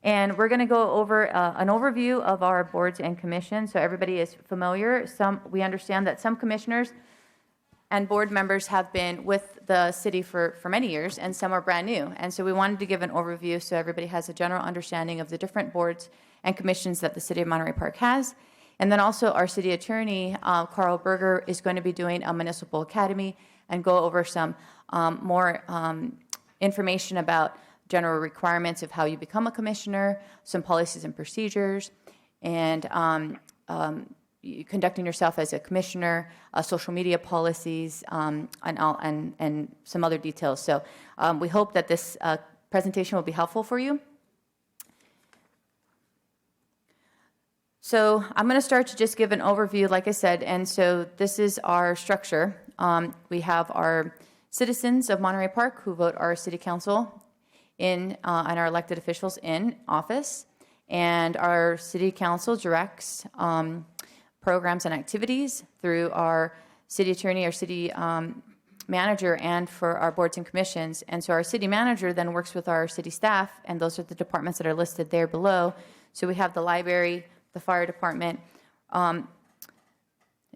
And we're going to go over an overview of our boards and commissions so everybody is familiar. We understand that some commissioners and board members have been with the city for many years, and some are brand new. And so we wanted to give an overview so everybody has a general understanding of the different boards and commissions that the city of Monterey Park has. And then also our city attorney, Carl Berger, is going to be doing a municipal academy and go over some more information about general requirements of how you become a commissioner, some policies and procedures, and conducting yourself as a commissioner, social media policies, and some other details. So we hope that this presentation will be helpful for you. So I'm going to start to just give an overview, like I said, and so this is our structure. We have our citizens of Monterey Park who vote our city council in and our elected officials in office, and our city council directs programs and activities through our city attorney, our city manager, and for our boards and commissions. And so our city manager then works with our city staff, and those are the departments that are listed there below. So we have the library, the fire department,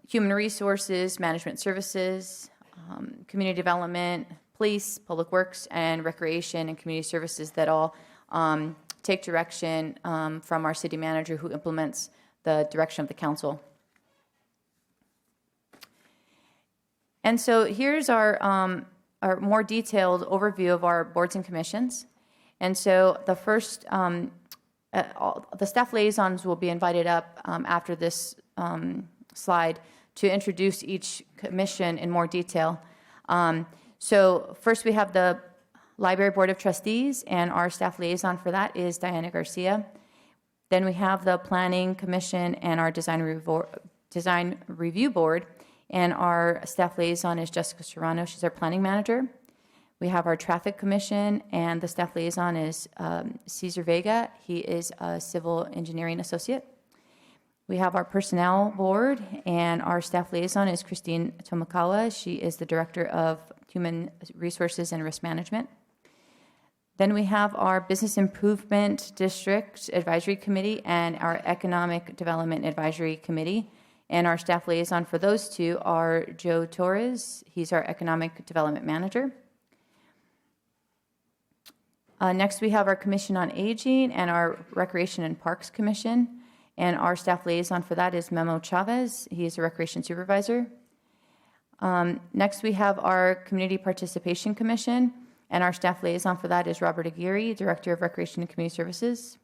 human resources, management services, community development, police, public works, and recreation and community services that all take direction from our city manager, who implements the direction of the council. And so here's our more detailed overview of our boards and commissions. And so the first, the staff liaisons will be invited up after this slide to introduce each commission in more detail. So first we have the Library Board of Trustees, and our staff liaison for that is Diana Garcia. Then we have the Planning Commission and our Design Review Board, and our staff liaison is Jessica Serrano. She's our planning manager. We have our Traffic Commission, and the staff liaison is Cesar Vega. He is a civil engineering associate. We have our Personnel Board, and our staff liaison is Christine Tomakawa. She is the Director of Human Resources and Risk Management. Then we have our Business Improvement District Advisory Committee and our Economic Development Advisory Committee. And our staff liaison for those two are Joe Torres. He's our Economic Development Manager. Next, we have our Commission on Aging and our Recreation and Parks Commission. And our staff liaison for that is Memo Chavez. He is a Recreation Supervisor. Next, we have our Community Participation Commission. And our staff liaison for that is Robert Aguirre, Director of Recreation and Community Services.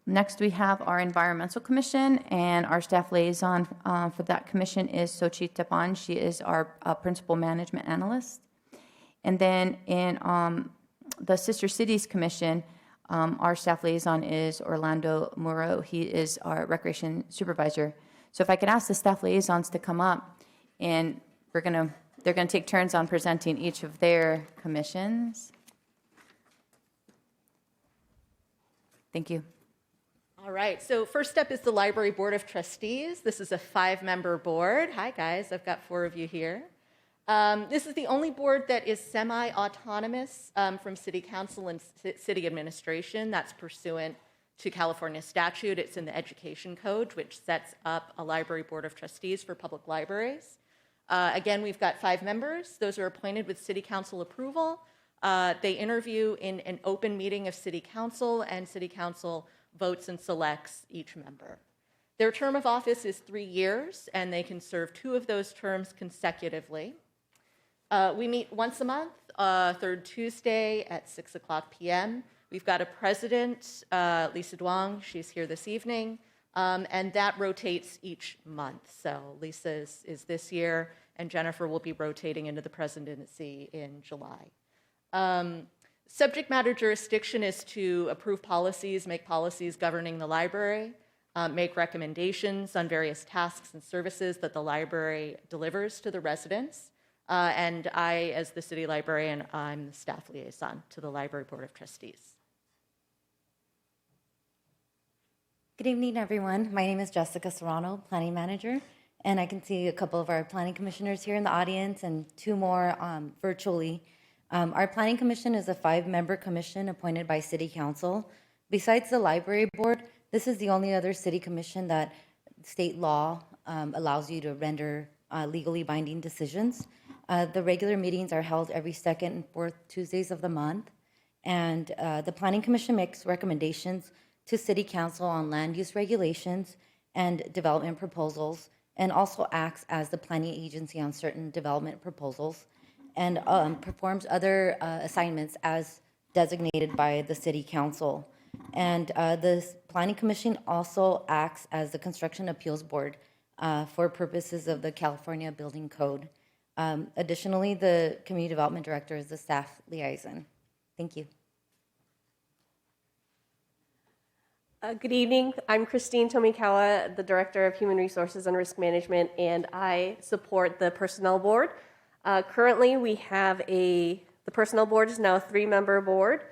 Next, we have our Environmental Commission, and our staff liaison for that commission is Sochi Tapan. She is our Principal Management Analyst. And then in the Sister Cities Commission, our staff liaison is Orlando Muro. He is our Recreation Supervisor. So if I could ask the staff liaisons to come up, and they're going to take turns on presenting each of their commissions. Thank you. All right, so first up is the Library Board of Trustees. This is a 5-member board. Hi, guys, I've got 4 of you here. This is the only board that is semi-autonomous from City Council and City Administration. That's pursuant to California statute. It's in the Education Code, which sets up a Library Board of Trustees for public libraries. Again, we've got 5 members. Those are appointed with City Council approval. They interview in an open meeting of City Council, and City Council votes and selects each member. Their term of office is 3 years, and they can serve 2 of those terms consecutively. We meet once a month, third Tuesday at 6:00 p.m. We've got a president, Lisa Duong. She's here this evening, and that rotates each month. So Lisa is this year, and Jennifer will be rotating into the presidency in July. Subject matter jurisdiction is to approve policies, make policies governing the library, make recommendations on various tasks and services that the library delivers to the residents. And I, as the city librarian, I'm the staff liaison to the Library Board of Trustees. Good evening, everyone. My name is Jessica Serrano, Planning Manager, and I can see a couple of our planning commissioners here in the audience and 2 more virtually. Our Planning Commission is a 5-member commission appointed by City Council. Besides the Library Board, this is the only other city commission that state law allows you to render legally binding decisions. The regular meetings are held every second and fourth Tuesdays of the month. And the Planning Commission makes recommendations to City Council on land use regulations and development proposals, and also acts as the planning agency on certain development proposals, and performs other assignments as designated by the City Council. And the Planning Commission also acts as the Construction Appeals Board for purposes of the California Building Code. Additionally, the Community Development Director is the staff liaison. Thank you. Good evening. I'm Christine Tomikawa, the Director of Human Resources and Risk Management, and I support the Personnel Board. Currently, we have the Personnel Board is now a 3-member board.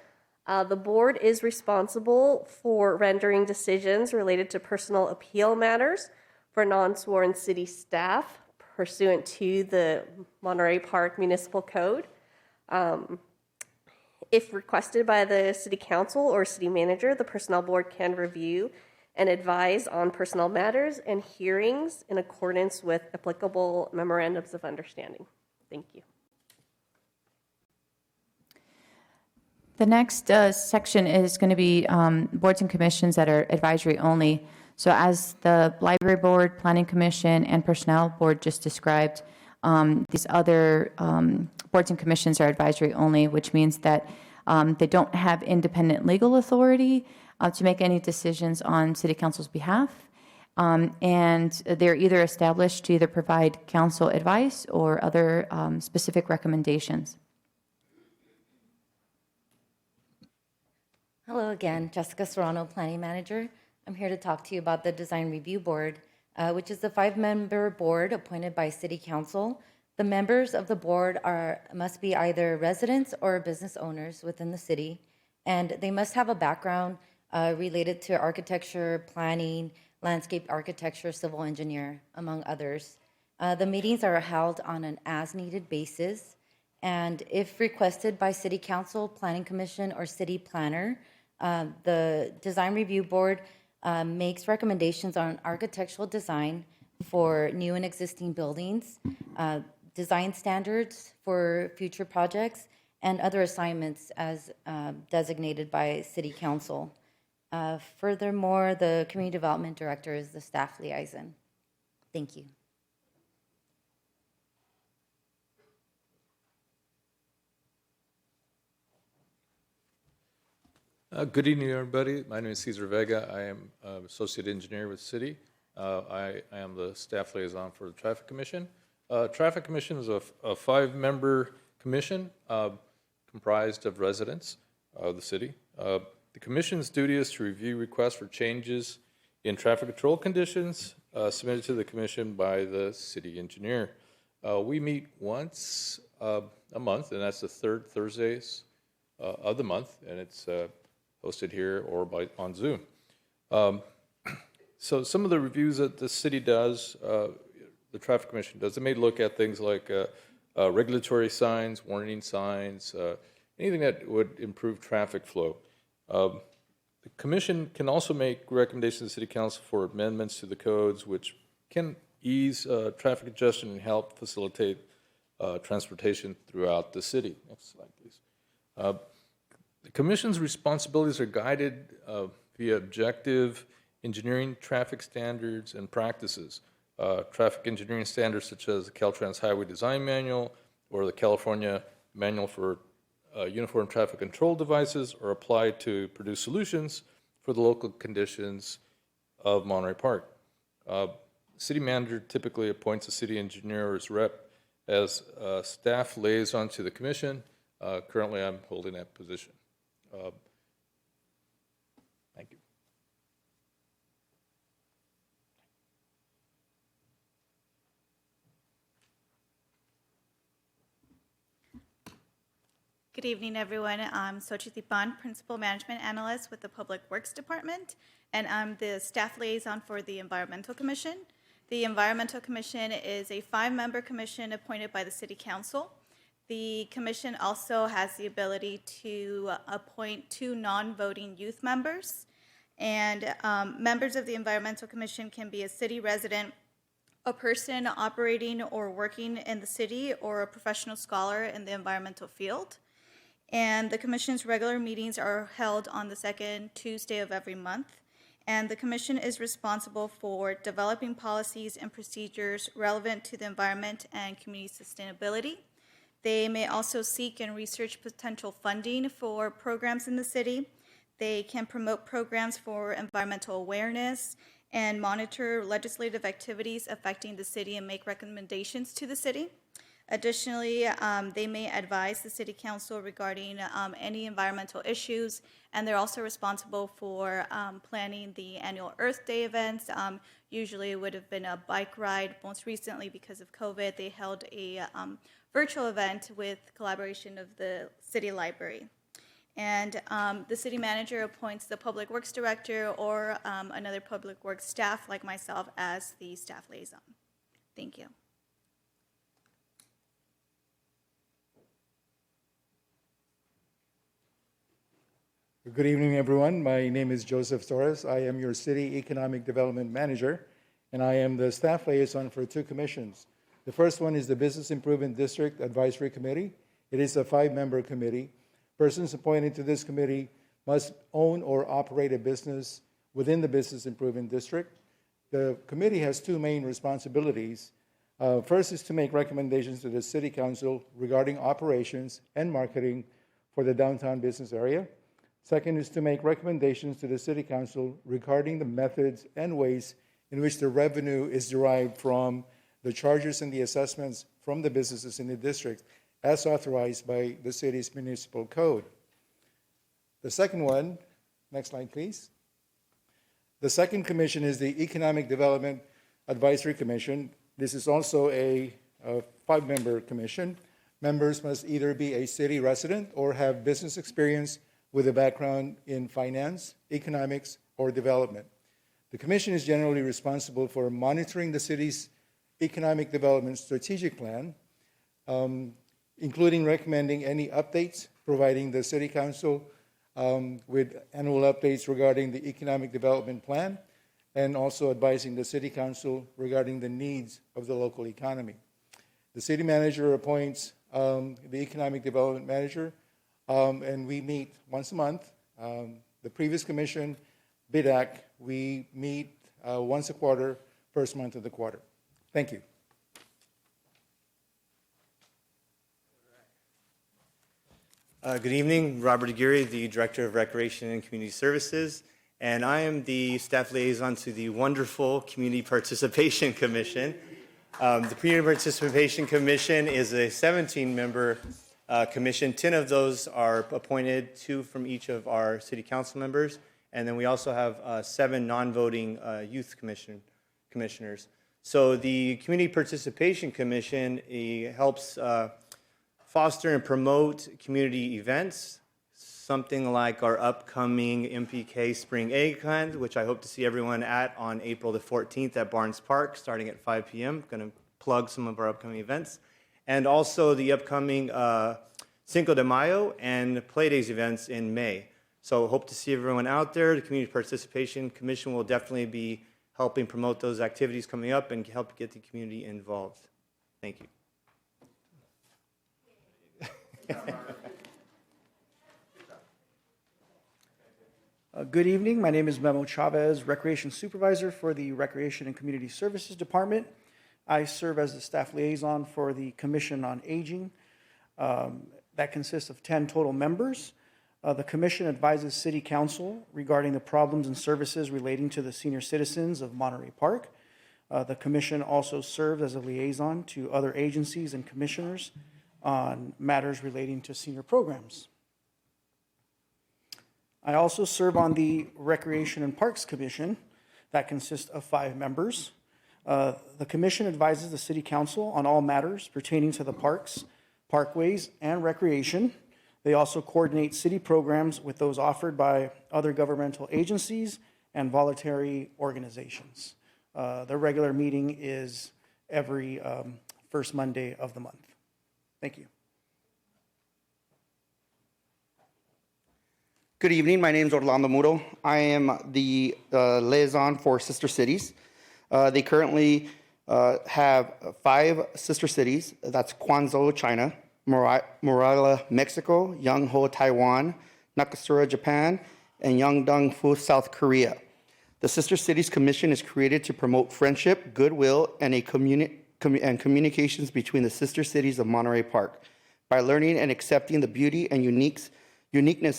The board is responsible for rendering decisions related to personal appeal matters for non-sworn city staff pursuant to the Monterey Park Municipal Code. If requested by the City Council or City Manager, the Personnel Board can review and advise on personnel matters and hearings in accordance with applicable memorandums of understanding. Thank you. The next section is going to be boards and commissions that are advisory only. So as the Library Board, Planning Commission, and Personnel Board just described, these other boards and commissions are advisory only, which means that they don't have independent legal authority to make any decisions on City Council's behalf. And they're either established to either provide council advice or other specific recommendations. Hello again, Jessica Serrano, Planning Manager. I'm here to talk to you about the Design Review Board, which is the 5-member board appointed by City Council. The members of the board must be either residents or business owners within the city, and they must have a background related to architecture, planning, landscape architecture, civil engineer, among others. The meetings are held on an as-needed basis, and if requested by City Council, Planning Commission, or City Planner, the Design Review Board makes recommendations on architectural design for new and existing buildings, design standards for future projects, and other assignments as designated by City Council. Furthermore, the Community Development Director is the staff liaison. Thank you. Good evening, everybody. My name is Cesar Vega. I am Associate Engineer with City. I am the staff liaison for the Traffic Commission. Traffic Commission is a 5-member commission comprised of residents of the city. The commission's duty is to review requests for changes in traffic control conditions submitted to the commission by the city engineer. We meet once a month, and that's the 3rd Thursdays of the month, and it's hosted here or on Zoom. So some of the reviews that the city does, the Traffic Commission does, they may look at things like regulatory signs, warning signs, anything that would improve traffic flow. The Commission can also make recommendations to the City Council for amendments to the codes, which can ease traffic congestion and help facilitate transportation throughout the city. Next slide, please. The Commission's responsibilities are guided via objective engineering, traffic standards, and practices. Traffic engineering standards such as the Caltrans Highway Design Manual or the California Manual for Uniform Traffic Control Devices are applied to produce solutions for the local conditions of Monterey Park. City manager typically appoints a city engineer or his rep as staff liaison to the Commission. Currently, I'm holding that position. Thank you. Good evening, everyone. I'm Xochitl Pan, Principal Management Analyst with the Public Works Department, and I'm the staff liaison for the Environmental Commission. The Environmental Commission is a 5-member commission appointed by the City Council. The commission also has the ability to appoint 2 non-voting youth members. And members of the Environmental Commission can be a city resident, a person operating or working in the city, or a professional scholar in the environmental field. And the commission's regular meetings are held on the second Tuesday of every month. And the commission is responsible for developing policies and procedures relevant to the environment and community sustainability. They may also seek and research potential funding for programs in the city. They can promote programs for environmental awareness and monitor legislative activities affecting the city and make recommendations to the city. Additionally, they may advise the city council regarding any environmental issues, and they're also responsible for planning the annual Earth Day events. Usually it would have been a bike ride. Most recently, because of COVID, they held a virtual event with collaboration of the city library. And the city manager appoints the public works director or another public works staff like myself as the staff liaison. Thank you. Good evening, everyone. My name is Joseph Torres. I am your City Economic Development Manager, and I am the staff liaison for 2 commissions. The first one is the Business Improvement District Advisory Committee. It is a 5-member committee. Persons appointed to this committee must own or operate a business within the Business Improvement District. The committee has 2 main responsibilities. First is to make recommendations to the City Council regarding operations and marketing for the downtown business area. Second is to make recommendations to the City Council regarding the methods and ways in which the revenue is derived from the charges and the assessments from the businesses in the district as authorized by the city's municipal code. The second one, next slide please. The second commission is the Economic Development Advisory Commission. This is also a 5-member commission. Members must either be a city resident or have business experience with a background in finance, economics, or development. The commission is generally responsible for monitoring the city's economic development strategic plan, including recommending any updates, providing the City Council with annual updates regarding the economic development plan, and also advising the City Council regarding the needs of the local economy. The city manager appoints the economic development manager, and we meet once a month. The previous commission, BIDAC, we meet once a quarter, first month of the quarter. Thank you. Good evening, Robert Aguirre, the Director of Recreation and Community Services, and I am the staff liaison to the wonderful Community Participation Commission. The Community Participation Commission is a 17-member commission. 10 of those are appointed, 2 from each of our city council members, and then we also have 7 non-voting youth commissioners. So the Community Participation Commission helps foster and promote community events, something like our upcoming MPK Spring Egg Hunt, which I hope to see everyone at on April the 14th at Barnes Park, starting at 5 p.m. Going to plug some of our upcoming events. And also the upcoming Cinco de Mayo and Playdays events in May. So hope to see everyone out there. The Community Participation Commission will definitely be helping promote those activities coming up and help get the community involved. Thank you. Good evening. My name is Memo Chavez, Recreation Supervisor for the Recreation and Community Services Department. I serve as the staff liaison for the Commission on Aging. That consists of 10 total members. The Commission advises City Council regarding the problems and services relating to the senior citizens of Monterey Park. The Commission also serves as a liaison to other agencies and commissioners on matters relating to senior programs. I also serve on the Recreation and Parks Commission. That consists of 5 members. The Commission advises the City Council on all matters pertaining to the parks, parkways, and recreation. They also coordinate city programs with those offered by other governmental agencies and voluntary organizations. Their regular meeting is every first Monday of the month. Thank you. Good evening. My name is Orlando Muro. I am the liaison for Sister Cities. They currently have 5 sister cities. That's Guangzhou, China, Morelia, Mexico, Yangzhou, Taiwan, Nakasura, Japan, and Yeongdong-fu, South Korea. The Sister Cities Commission is created to promote friendship, goodwill, and communications between the sister cities of Monterey Park by learning and accepting the beauty and uniqueness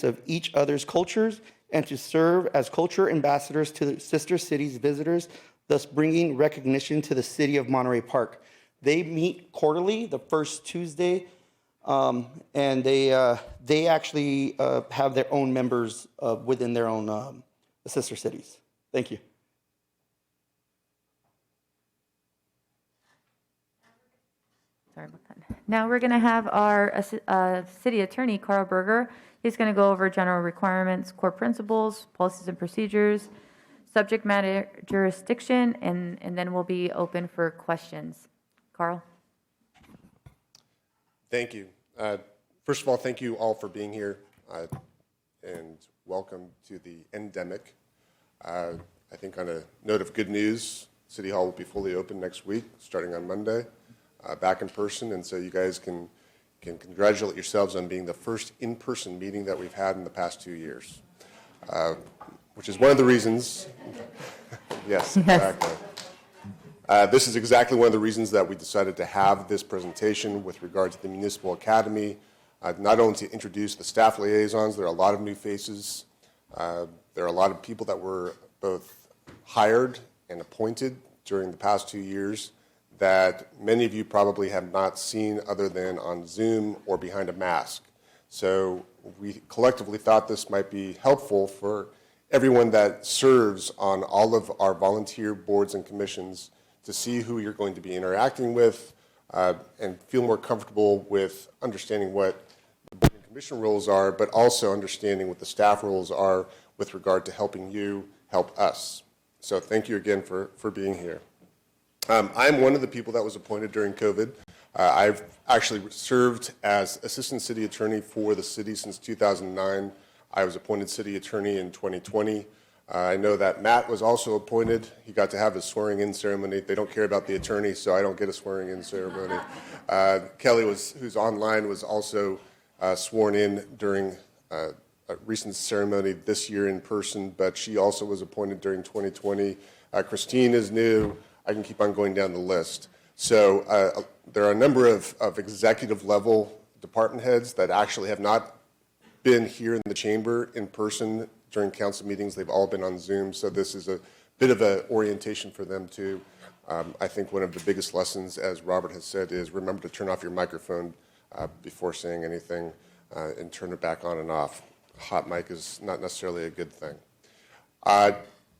of each other's cultures, and to serve as culture ambassadors to the sister cities visitors, thus bringing recognition to the city of Monterey Park. They meet quarterly, the first Tuesday, and they actually have their own members within their own sister cities. Thank you. Sorry about that. Now we're going to have our city attorney, Carl Berger. He's going to go over general requirements, core principles, policies and procedures, subject matter jurisdiction, and then we'll be open for questions. Carl? Thank you. First of all, thank you all for being here, and welcome to the endemic. I think on a note of good news, City Hall will be fully open next week, starting on Monday, back in person, and so you guys can congratulate yourselves on being the first in-person meeting that we've had in the past 2 years, which is one of the reasons. Yes, exactly. This is exactly one of the reasons that we decided to have this presentation with regard to the Municipal Academy, not only to introduce the staff liaisons. There are a lot of new faces. There are a lot of people that were both hired and appointed during the past 2 years that many of you probably have not seen other than on Zoom or behind a mask. So we collectively thought this might be helpful for everyone that serves on all of our volunteer boards and commissions to see who you're going to be interacting with and feel more comfortable with understanding what the board and commission roles are, but also understanding what the staff roles are with regard to helping you help us. So thank you again for being here. I'm one of the people that was appointed during COVID. I've actually served as assistant city attorney for the city since 2009. I was appointed city attorney in 2020. I know that Matt was also appointed. He got to have his swearing-in ceremony. They don't care about the attorney, so I don't get a swearing-in ceremony. Kelly, who's online, was also sworn in during a recent ceremony this year in person, but she also was appointed during 2020. Christine is new. I can keep on going down the list. So there are a number of executive level department heads that actually have not been here in the chamber in person during council meetings. They've all been on Zoom, so this is a bit of an orientation for them too. I think one of the biggest lessons, as Robert has said, is remember to turn off your microphone before saying anything and turn it back on and off. Hot mic is not necessarily a good thing.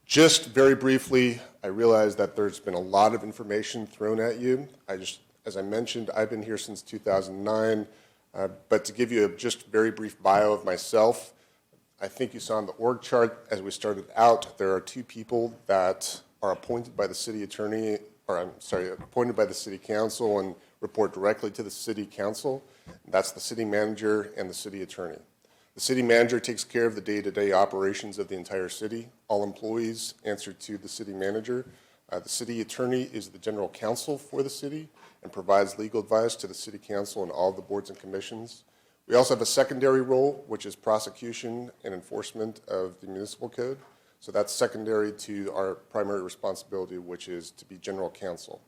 Just very briefly, I realize that there's been a lot of information thrown at you. As I mentioned, I've been here since 2009, but to give you a just very brief bio of myself, I think you saw on the org chart as we started out, there are 2 people that are appointed by the city attorney, or I'm sorry, appointed by the city council and report directly to the city council. That's the city manager and the city attorney. The city manager takes care of the day-to-day operations of the entire city. All employees answer to the city manager. The city attorney is the general counsel for the city and provides legal advice to the city council and all the boards and commissions. We also have a secondary role, which is prosecution and enforcement of the municipal code. So that's secondary to our primary responsibility, which is to be general counsel.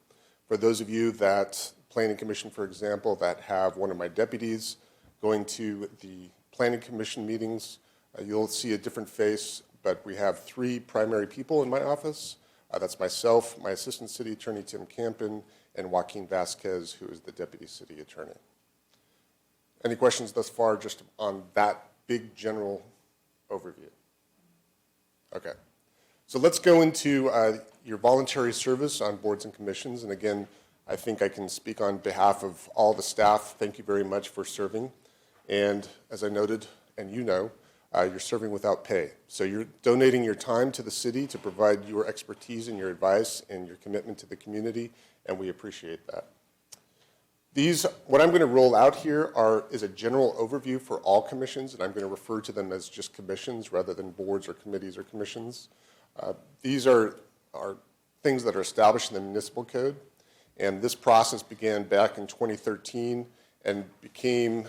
For those of you that, planning commission, for example, that have one of my deputies going to the planning commission meetings, you'll see a different face, but we have 3 primary people in my office. That's myself, my assistant city attorney, Tim Campen, and Joaquin Vasquez, who is the deputy city attorney. Any questions thus far just on that big general overview? Okay. So let's go into your voluntary service on boards and commissions. And again, I think I can speak on behalf of all the staff. Thank you very much for serving. And as I noted, and you know, you're serving without pay. So you're donating your time to the city to provide your expertise and your advice and your commitment to the community, and we appreciate that. What I'm going to roll out here is a general overview for all commissions, and I'm going to refer to them as just commissions rather than boards or committees or commissions. These are things that are established in the municipal code, and this process began back in 2013 and became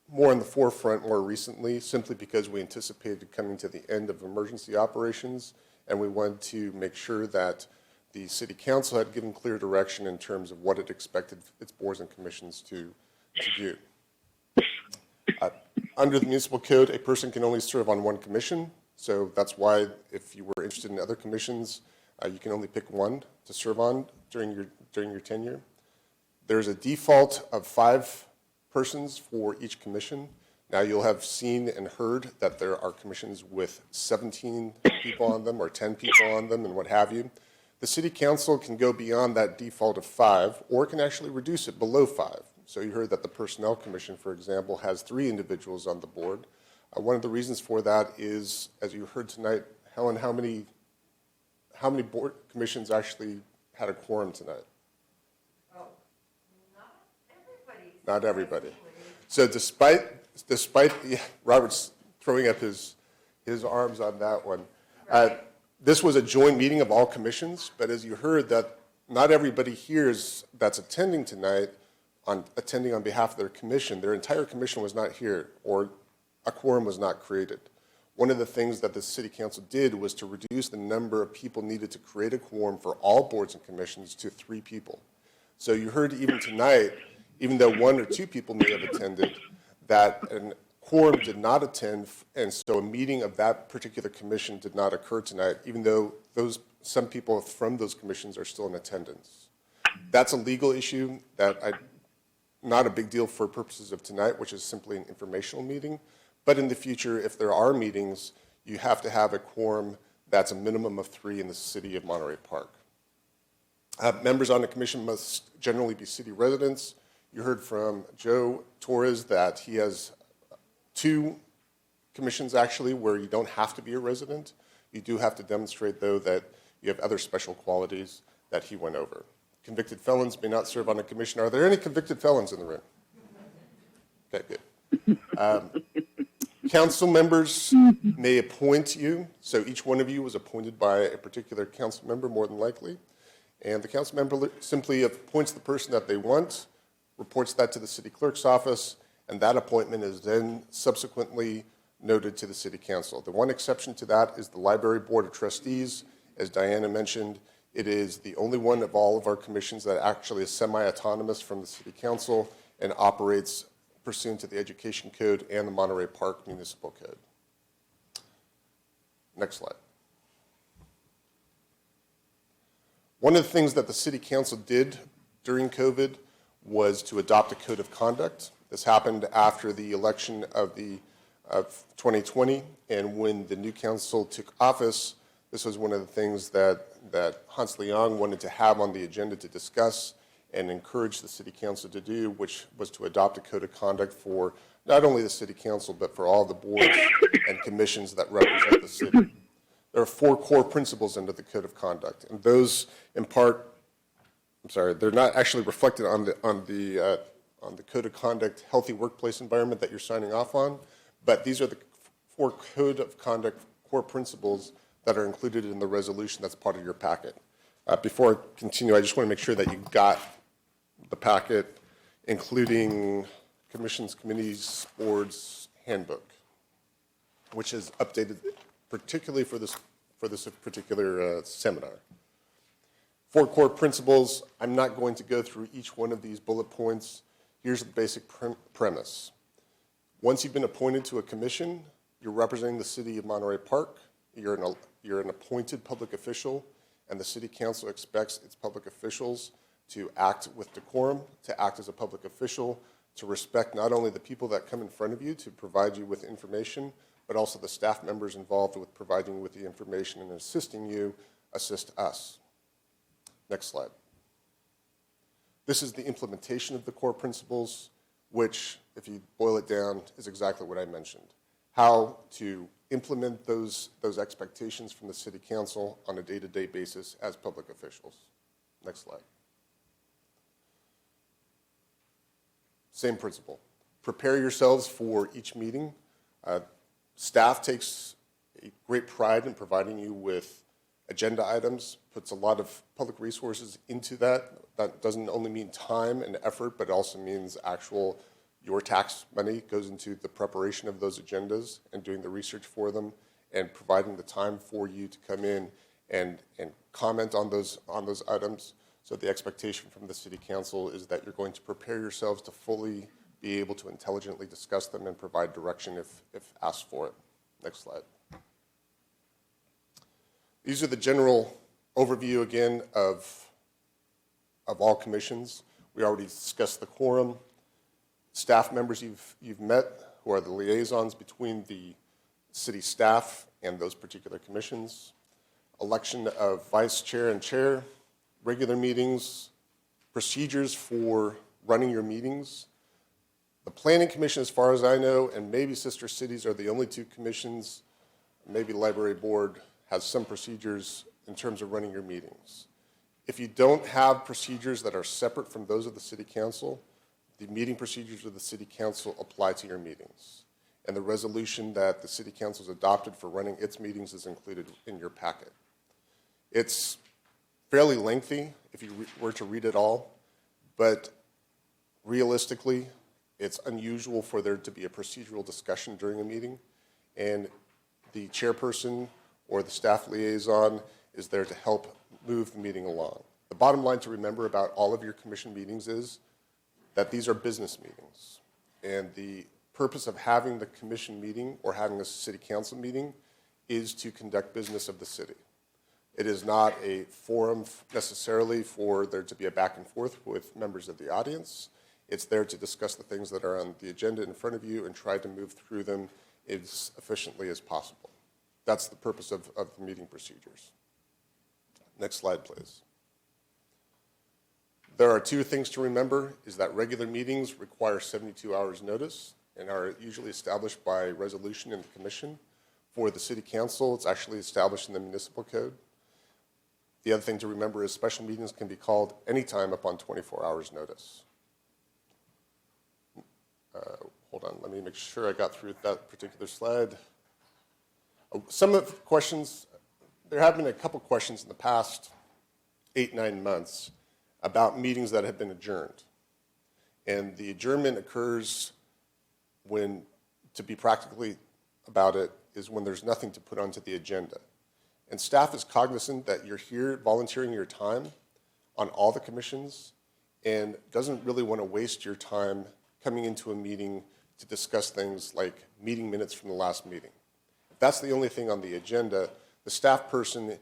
more in the forefront more recently, simply because we anticipated coming to the end of emergency operations, and we wanted to make sure that the City Council had given clear direction in terms of what it expected its boards and commissions to do. Under the municipal code, a person can only serve on one commission, so that's why if you were interested in other commissions, you can only pick one to serve on during your tenure. There's a default of 5 persons for each commission. Now you'll have seen and heard that there are commissions with 17 people on them or 10 people on them and what have you. The City Council can go beyond that default of 5, or can actually reduce it below 5. So you heard that the Personnel Commission, for example, has 3 individuals on the board. One of the reasons for that is, as you heard tonight, Helen, how many board commissions actually had a quorum tonight? Oh, not everybody. Not everybody. So despite Robert's throwing up his arms on that one, this was a joint meeting of all commissions, but as you heard, that not everybody here that's attending tonight, attending on behalf of their commission, their entire commission was not here, or a quorum was not created. One of the things that the City Council did was to reduce the number of people needed to create a quorum for all boards and commissions to 3 people. So you heard even tonight, even though 1 or 2 people may have attended, that a quorum did not attend, and so a meeting of that particular commission did not occur tonight, even though some people from those commissions are still in attendance. That's a legal issue not a big deal for purposes of tonight, which is simply an informational meeting. But in the future, if there are meetings, you have to have a quorum that's a minimum of 3 in the city of Monterey Park. Members on the commission must generally be city residents. You heard from Joe Torres that he has 2 commissions actually where you don't have to be a resident. You do have to demonstrate, though, that you have other special qualities that he went over. Convicted felons may not serve on a commission. Are there any convicted felons in the room? Okay, good. Council members may appoint you. So each one of you was appointed by a particular council member, more than likely. And the council member simply appoints the person that they want, reports that to the city clerk's office, and that appointment is then subsequently noted to the City Council. The one exception to that is the Library Board of Trustees. As Diana mentioned, it is the only one of all of our commissions that actually is semi-autonomous from the City Council and operates pursuant to the Education Code and the Monterey Park Municipal Code. Next slide. One of the things that the City Council did during COVID was to adopt a code of conduct. This happened after the election of 2020, and when the new council took office, this was one of the things that Hans Leong wanted to have on the agenda to discuss and encourage the City Council to do, which was to adopt a code of conduct for not only the City Council, but for all the boards and commissions that represent the city. There are 4 core principles under the code of conduct, and those, in part, they're not actually reflected on the code of conduct healthy workplace environment that you're signing off on, but these are the 4 code of conduct core principles that are included in the resolution that's part of your packet. Before I continue, I just want to make sure that you got the packet, including commissions, committees, boards handbook, which is updated particularly for this particular seminar. 4 core principles. I'm not going to go through each one of these bullet points. Here's the basic premise. Once you've been appointed to a commission, you're representing the city of Monterey Park. You're an appointed public official, and the City Council expects its public officials to act with decorum, to act as a public official, to respect not only the people that come in front of you to provide you with information, but also the staff members involved with providing you with the information and assisting you, assist us. Next slide. This is the implementation of the core principles, which, if you boil it down, is exactly what I mentioned. How to implement those expectations from the City Council on a day-to-day basis as public officials. Next slide. Same principle. Prepare yourselves for each meeting. Staff takes a great pride in providing you with agenda items, puts a lot of public resources into that. That doesn't only mean time and effort, but it also means your tax money goes into the preparation of those agendas and doing the research for them and providing the time for you to come in and comment on those items. So the expectation from the City Council is that you're going to prepare yourselves to fully be able to intelligently discuss them and provide direction if asked for it. Next slide. These are the general overview again of all commissions. We already discussed the quorum. Staff members you've met, who are the liaisons between the city staff and those particular commissions. Election of vice chair and chair, regular meetings, procedures for running your meetings. The Planning Commission, as far as I know, and maybe Sister Cities are the only two commissions, maybe the Library Board has some procedures in terms of running your meetings. If you don't have procedures that are separate from those of the City Council, the meeting procedures of the City Council apply to your meetings. And the resolution that the City Council has adopted for running its meetings is included in your packet. It's fairly lengthy if you were to read it all, but realistically, it's unusual for there to be a procedural discussion during a meeting, and the chairperson or the staff liaison is there to help move the meeting along. The bottom line to remember about all of your commission meetings is that these are business meetings, and the purpose of having the commission meeting or having a city council meeting is to conduct business of the city. It is not a forum necessarily for there to be a back and forth with members of the audience. It's there to discuss the things that are on the agenda in front of you and try to move through them as efficiently as possible. That's the purpose of the meeting procedures. Next slide, please. There are two things to remember, is that regular meetings require 72 hours notice and are usually established by resolution in the commission. For the city council, it's actually established in the municipal code. The other thing to remember is special meetings can be called anytime upon 24 hours notice. Hold on, let me make sure I got through that particular slide. Some of the questions, there have been a couple questions in the past 8-9 months about meetings that have been adjourned. And the adjournment occurs when, to be practically about it, is when there's nothing to put onto the agenda. And staff is cognizant that you're here volunteering your time on all the commissions and doesn't really want to waste your time coming into a meeting to discuss things like meeting minutes from the last meeting. If that's the only thing on the agenda, the staff person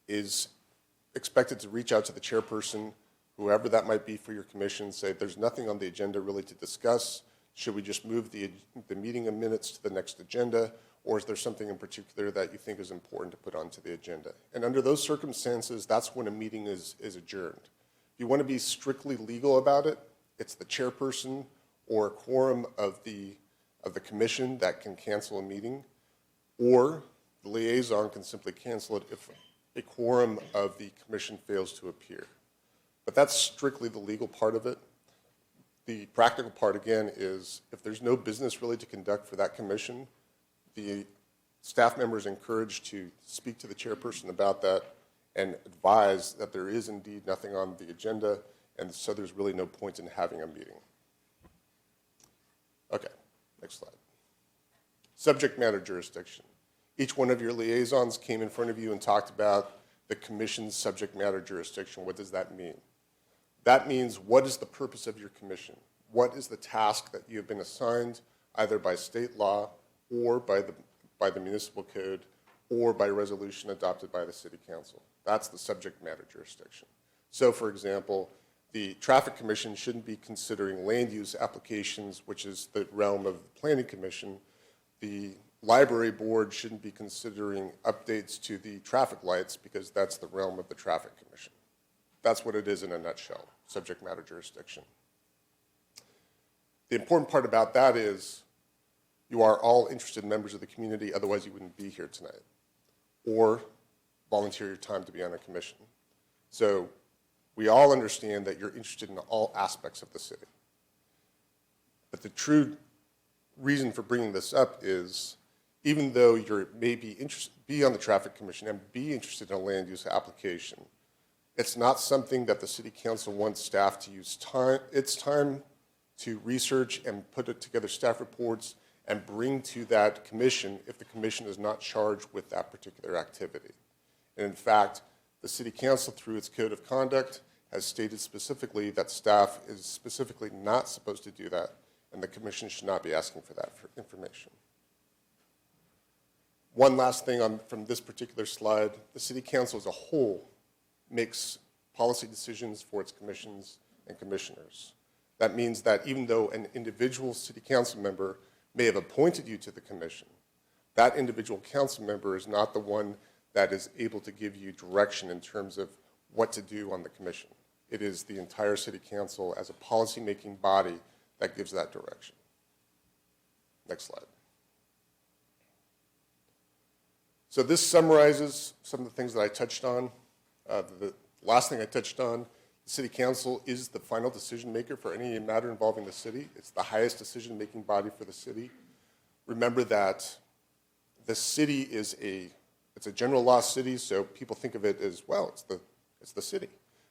is expected to reach out to the chairperson, whoever that might be for your commission, say there's nothing on the agenda really to discuss. Should we just move the meeting of minutes to the next agenda? Or is there something in particular that you think is important to put onto the agenda? And under those circumstances, that's when a meeting is adjourned. If you want to be strictly legal about it, it's the chairperson or a quorum of the commission that can cancel a meeting, or the liaison can simply cancel it if a quorum of the commission fails to appear. But that's strictly the legal part of it. The practical part, again, is if there's no business really to conduct for that commission, the staff member is encouraged to speak to the chairperson about that and advise that there is indeed nothing on the agenda, and so there's really no point in having a meeting. Okay, next slide. Subject matter jurisdiction. Each one of your liaisons came in front of you and talked about the commission's subject matter jurisdiction. What does that mean? That means, what is the purpose of your commission? What is the task that you have been assigned either by state law or by the municipal code or by resolution adopted by the city council? That's the subject matter jurisdiction. So, for example, the traffic commission shouldn't be considering land use applications, which is the realm of the planning commission. The library board shouldn't be considering updates to the traffic lights because that's the realm of the traffic commission. That's what it is in a nutshell, subject matter jurisdiction. The important part about that is you are all interested members of the community, otherwise you wouldn't be here tonight, or volunteer your time to be on a commission. So we all understand that you're interested in all aspects of the city. But the true reason for bringing this up is, even though you're maybe be on the Traffic Commission and be interested in a land use application, it's not something that the City Council wants staff to use its time to research and put together staff reports and bring to that commission if the commission is not charged with that particular activity. And in fact, the City Council, through its code of conduct, has stated specifically that staff is specifically not supposed to do that, and the commission should not be asking for that information. One last thing from this particular slide, the City Council as a whole makes policy decisions for its commissions and commissioners. That means that even though an individual City Council member may have appointed you to the commission, that individual council member is not the one that is able to give you direction in terms of what to do on the commission. It is the entire City Council as a policy-making body that gives that direction. Next slide. So this summarizes some of the things that I touched on. The last thing I touched on, the City Council is the final decision maker for any matter involving the city. It's the highest decision-making body for the city. Remember that the city is it's a general law city, so people think of it as, well, it's the city.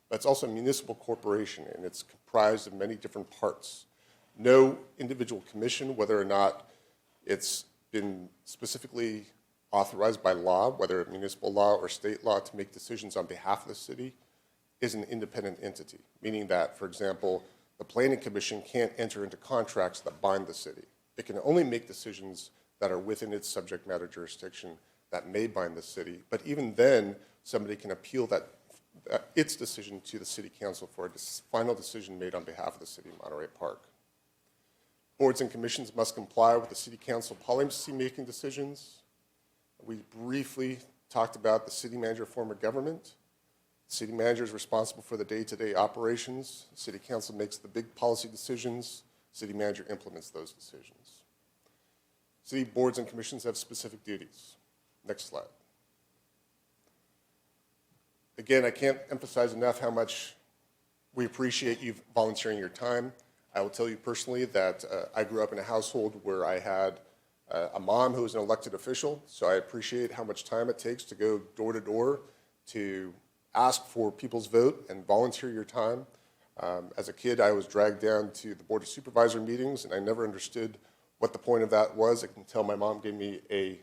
But it's also a municipal corporation, and it's comprised of many different parts. No individual commission, whether or not it's been specifically authorized by law, whether municipal law or state law, to make decisions on behalf of the city, is an independent entity, meaning that, for example, the Planning Commission can't enter into contracts that bind the city. It can only make decisions that are within its subject matter jurisdiction that may bind the city, but even then, somebody can appeal its decision to the City Council for a final decision made on behalf of the city of Monterey Park. Boards and commissions must comply with the City Council policy-making decisions. We briefly talked about the city manager form of government. The city manager is responsible for the day-to-day operations. The City Council makes the big policy decisions. City manager implements those decisions. City boards and commissions have specific duties. Next slide. Again, I can't emphasize enough how much we appreciate you volunteering your time. I will tell you personally that I grew up in a household where I had a mom who was an elected official, so I appreciate how much time it takes to go door to door to ask for people's vote and volunteer your time. As a kid, I was dragged down to the Board of Supervisor meetings, and I never understood what the point of that was until my mom gave me a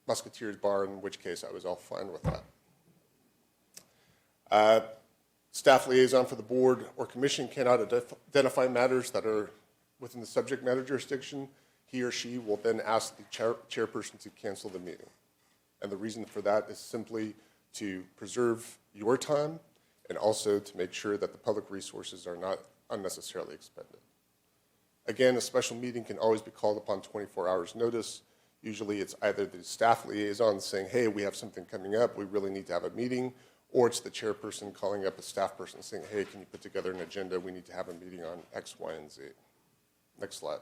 Musketeers bar, in which case I was all fine with that. Staff liaison for the board or commission cannot identify matters that are within the subject matter jurisdiction. He or she will then ask the chairperson to cancel the meeting. And the reason for that is simply to preserve your time and also to make sure that the public resources are not unnecessarily expended. Again, a special meeting can always be called upon 24 hours notice. Usually it's either the staff liaison saying, hey, we have something coming up, we really need to have a meeting, or it's the chairperson calling up a staff person saying, hey, can you put together an agenda, we need to have a meeting on X, Y, and Z. Next slide.